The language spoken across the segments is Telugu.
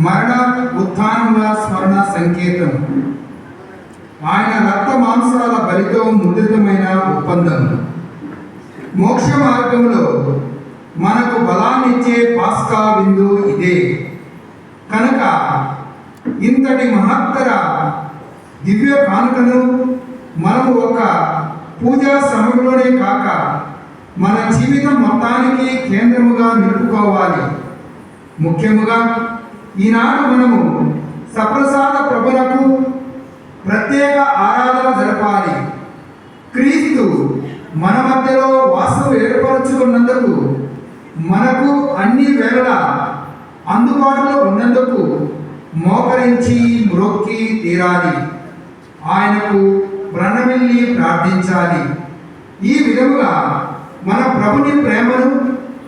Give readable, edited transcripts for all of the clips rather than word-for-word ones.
మరణ ఉత్థానముల స్మరణ సంకేతం. ఆయన రక్త మాంసాల బలితో ముద్రితమైన ఒప్పందం. మోక్ష మార్గంలో మనకు బలాన్నిచ్చే పాస్కా విందు ఇదే. కనుక ఇంతటి మహత్తర దివ్య కానుకను మనము ఒక పూజా సమయంలోనే కాక మన జీవితం మొత్తానికి కేంద్రముగా నిలుపుకోవాలి. ముఖ్యముగా ఈనాడు మనము సప్రసాద ప్రభులకు ప్రత్యేక ఆరాధన జరపాలి. క్రీస్తు మన మధ్యలో వాసం ఏర్పరచుకున్నందుకు, మనకు అన్ని వేళ అందుబాటులో ఉన్నందుకు మోకరించి మ్రొక్కి తీరాలి. ఆయనకు ప్రణమిల్లి ప్రార్థించాలి. ఈ విధముగా మన ప్రభుని ప్రేమను,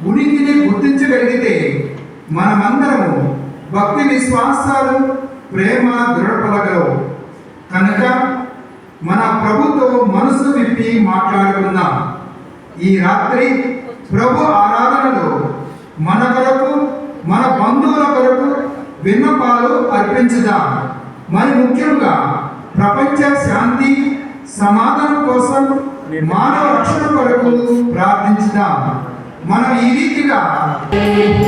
ఉనికిని గుర్తించగలిగితే మనమందరము భక్తి విశ్వాసాలు, ప్రేమ దృఢపడగలవు. కనుక మన ప్రభుతో మనసు విప్పి మాట్లాడుకుందాం. ఈ రాత్రి ప్రభు ఆరాధనలో మన కొరకు, మన బంధువుల కొరకు విన్నపాలు అర్పించుదాం. మరి ముఖ్యంగా ప్రపంచ శాంతి సమాధానం కోసం, మానవ రక్షణ కొరకు ప్రార్థించుదాం. మనం ఈ రీతిగా Thank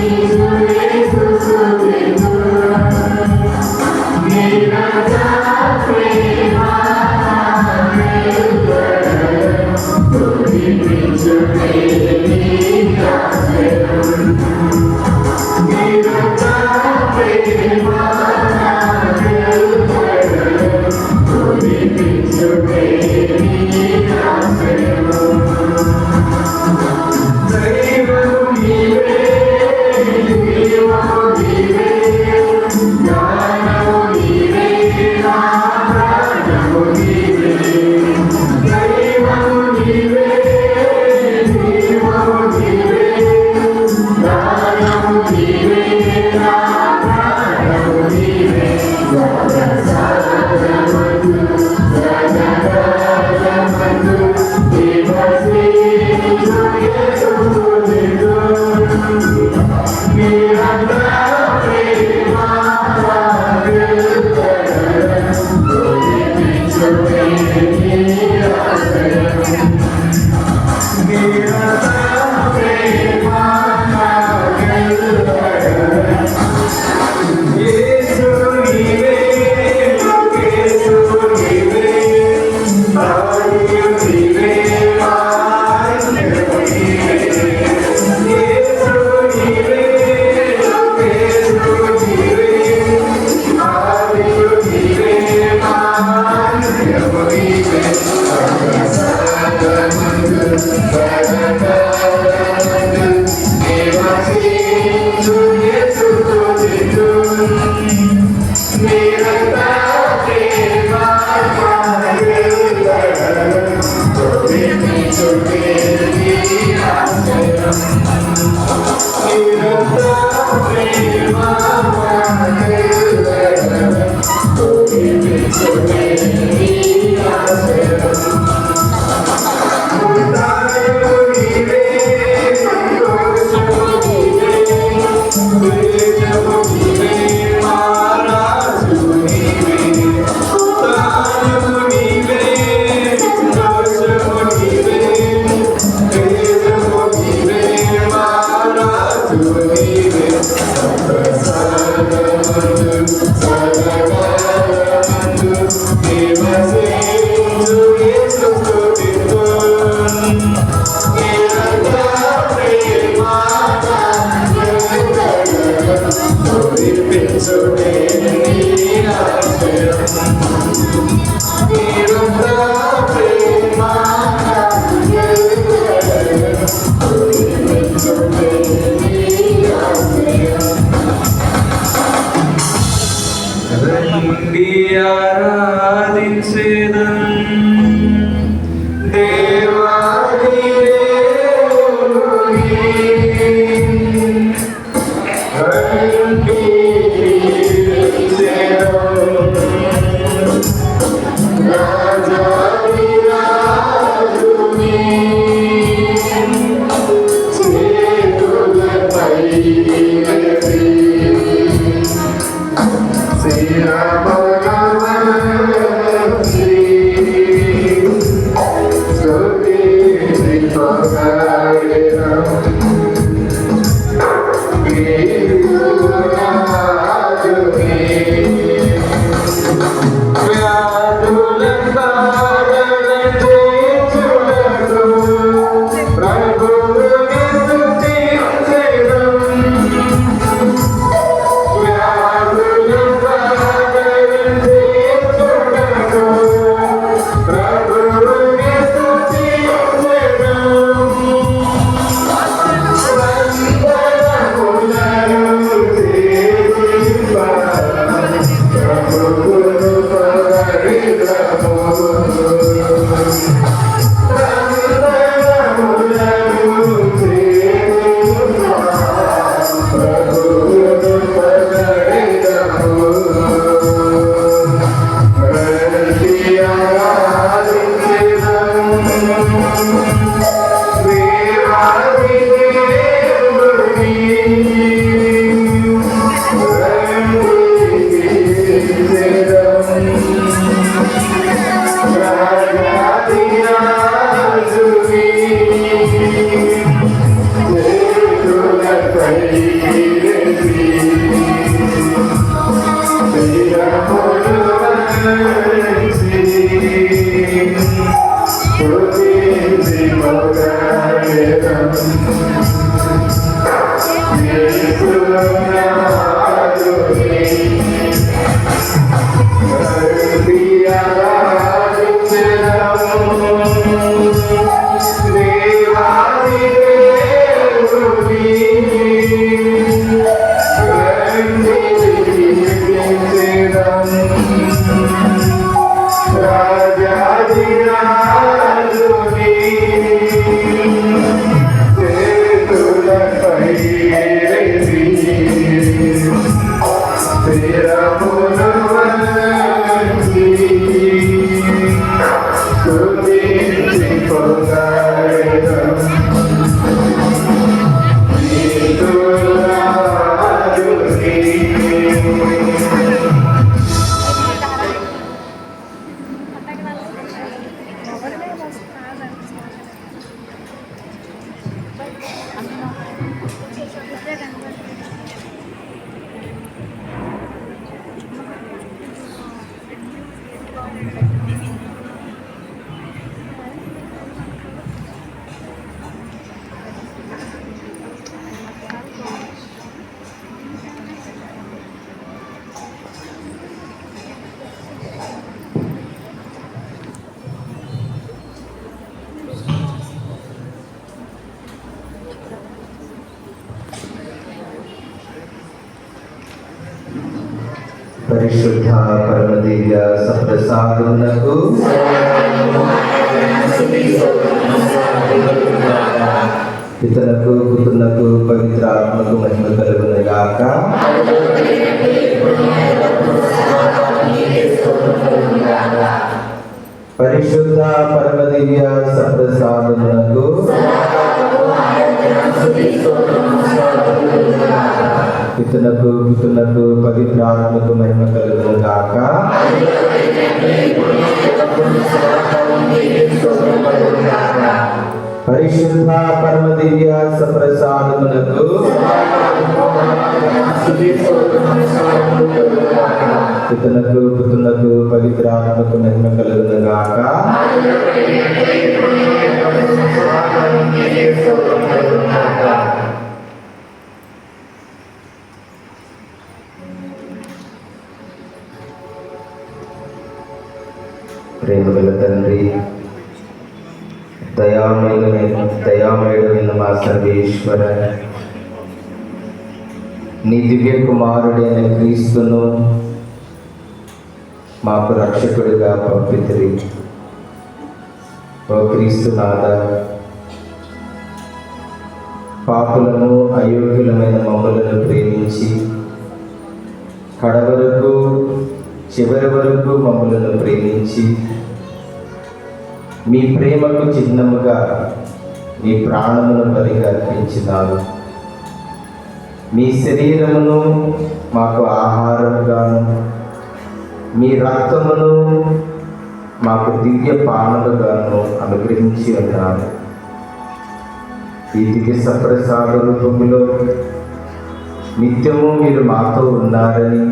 you. పరిశుద్ధ పరమదివ్య సప్రసాదమునకు పితలకు పుత్రులకు పవిత్ర ఆత్మకు మహిమ కలుగునుగాక. పరిశుద్ధ పరమదివ్య సప్రసాదమునకు పితలకు పుత్రులకు పవిత్ర ఆత్మకు మహిమ కలుగునుగాక. పరిశుద్ధ పరమదివ్య సప్రసాదమునకు పితలకు పుత్రులకు పవిత్ర ఆత్మకు మహిమ కలుగునుగాక. ప్రేమగల తండ్రి, దయామయుడైన మా సర్వేశ్వర, నీ దివ్య కుమారుడైన క్రీస్తును మాకు రక్షకుడిగా పంపితిరి. ఓ క్రీస్తునాథ, పాపులను అయోగ్యులమైన మమ్మలను ప్రేమించి కడవరకు చివరి వరకు మమ్మలను ప్రేమించి మీ ప్రేమకు చిహ్నముగా మీ ప్రాణమును బలిగా అర్పించినారు. మీ శరీరమును మాకు ఆహారముగాను, మీ రక్తమును మాకు దివ్య పానముగాను అనుగ్రహించి ఉన్నారు. ఈ దివ్య సప్రసాద రూపములో నిత్యము మీరు మాతో ఉన్నారని,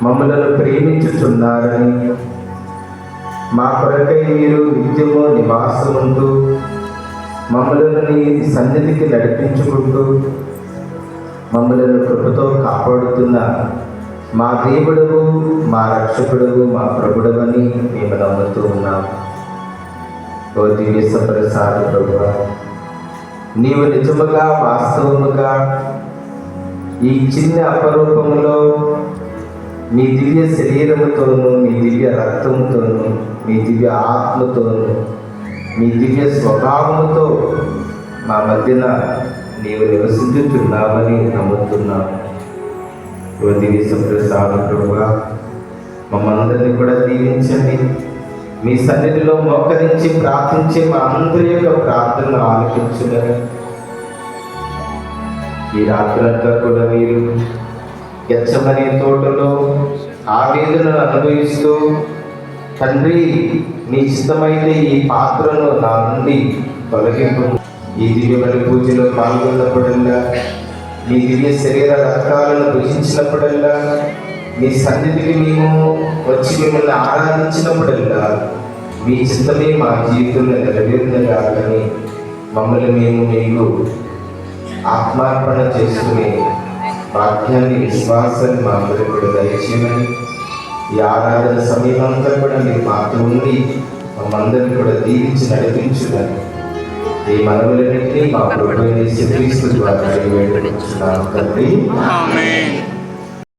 మమ్మలను ప్రేమించుచున్నారని, మా కొరకై మీరు నిత్యము నివాసముంటూ మమ్మలను నీ సన్నిధికి నడిపించుకుంటూ మమ్మలను కృపతో కాపాడుతున్న మా దేవుడవు, మా రక్షకుడవు, మా ప్రభుడవని మేము నమ్ముతూ ఉన్నాము. ఓ దివ్య సప్రసాద ప్రభువా, నీవు నిజముగా వాస్తవముగా ఈ చిన్న అపరూపములో మీ దివ్య శరీరముతోనూ, మీ దివ్య రక్తముతోనూ, మీ దివ్య ఆత్మతోనూ, మీ దివ్య స్వభావముతో మా మధ్యన నీవు నివసించుచున్నావని నమ్ముతున్నాము. ఓ దివ్య సప్రసాద ప్రభువా, మమ్మందరినీ కూడా దీవించండి. మీ సన్నిధిలో మోకరించి ప్రార్థించే మా అందరి యొక్క ప్రార్థనను ఆలకించునని, ఈ రాత్రంతా కూడా మీరు గెత్సెమనే తోటలో ఆవేదనను అనుభవిస్తూ, తండ్రి నీ చిత్తమైతే ఈ పాత్రను నా నుండి తొలగింపు. ఈ దివ్య బలి పూజలో పాల్గొన్నప్పుడల్లా, నీ దివ్య శరీర రక్తాలను భుజించినప్పుడల్లా, మీ సన్నిధికి మేము వచ్చి మిమ్మల్ని ఆరాధించినప్పుడల్లా మీ చిత్తమే మా జీవితంలో నెరవేరునగాకని మమ్మల్ని మేము మీకు ఆత్మార్పణ చేసుకుని వాక్యాన్ని, విశ్వాసాన్ని మా అందరికీ కూడా దయచేయమని, ఈ ఆరాధన సమయం అంతా కూడా మీరు మాతో ఉండి మమ్మల్ని కూడా దీవించి నడిపించుదని ఈ మనవులన్నింటినీ మా ప్రభువైన యేసుక్రీస్తు ద్వారా వేడుకొనుచున్నాము తండ్రి. ఆమేన్.